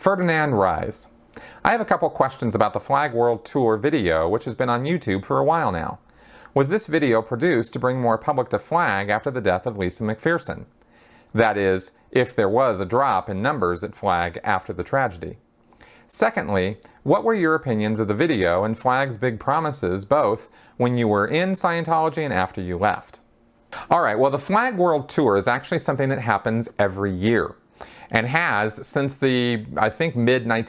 Ferdinand Rise. I have a couple questions about the Flag World Tour video, which has been on YouTube for a while now. Was this video produced to bring more public to Flag after the death of Lisa McPherson? That is, if there was a drop in numbers at Flag after the tragedy. Secondly, what were your opinions of the video and Flag's big promises, both when you were in Scientology and after you left? Alright, well, the Flag World Tour is actually something that happens every year, and has since the, I think, since the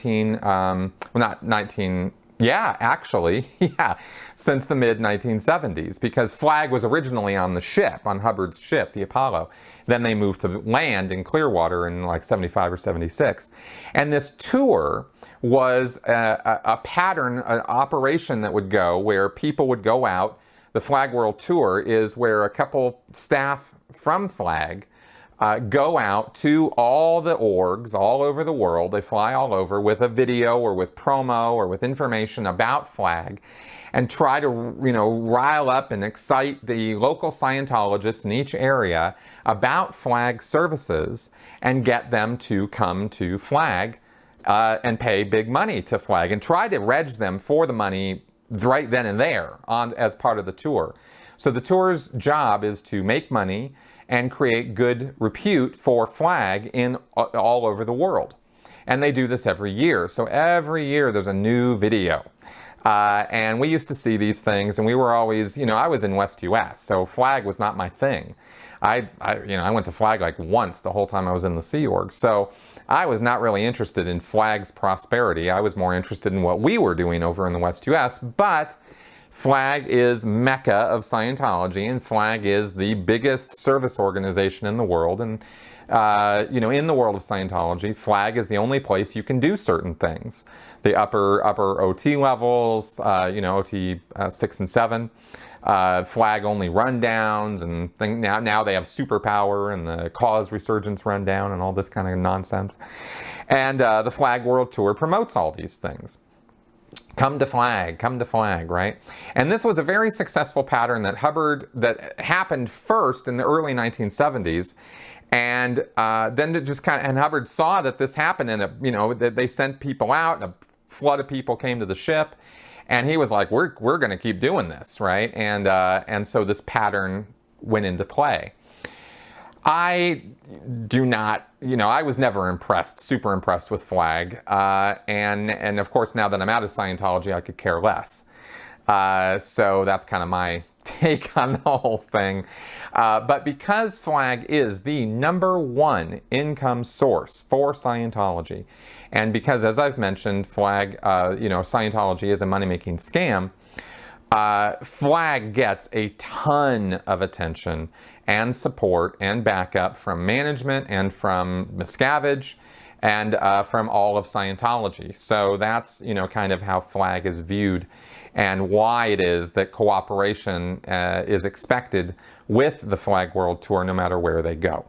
mid-1970s, because Flag was originally on the ship, on Hubbard's ship, the Apollo. Then they moved to land in Clearwater in like 75 or 76. And this tour was a pattern, an operation that would go where people would go out. The Flag World Tour is where a couple staff from Flag go out to all the orgs all over the world. They fly all over with a video or with promo or with information about Flag, and try to, rile up and excite the local Scientologists in each area about Flag services and get them to come to Flag and pay big money to Flag, and try to reg them for the money right then and there as part of the tour. So the tour's job is to make money and create good repute for Flag in all over the world. And they do this every year. So every year there's a new video. And we used to see these things, and we were always, I was in West US, so Flag was not my thing. I went to Flag like once the whole time I was in the Sea Org. So I was not really interested in Flag's prosperity. I was more interested in what we were doing over in the West US, but Flag is Mecca of Scientology, and Flag is the biggest service organization in the world. And, in the world of Scientology, Flag is the only place you can do certain things. The upper OT levels, OT 6 and 7, Flag only rundowns, and now they have superpower and the cause resurgence rundown and all this kind of nonsense. And the Flag World Tour promotes all these things. Come to Flag, right? And this was a very successful pattern that happened first in the early 1970s, and then it just and Hubbard saw that this happened, and that they sent people out, and a flood of people came to the ship, and he was like, we're going to keep doing this, right? And so this pattern went into play. I do not, I was never super impressed with Flag. And of course, now that I'm out of Scientology, I could care less. So that's kind of my take on the whole thing. But because Flag is the #1 income source for Scientology, and because, as I've mentioned, Flag, Scientology is a money-making scam, Flag gets a ton of attention and support and backup from management and from Miscavige and from all of Scientology. So that's, kind of how Flag is viewed, and why it is that cooperation is expected with the Flag World Tour no matter where they go.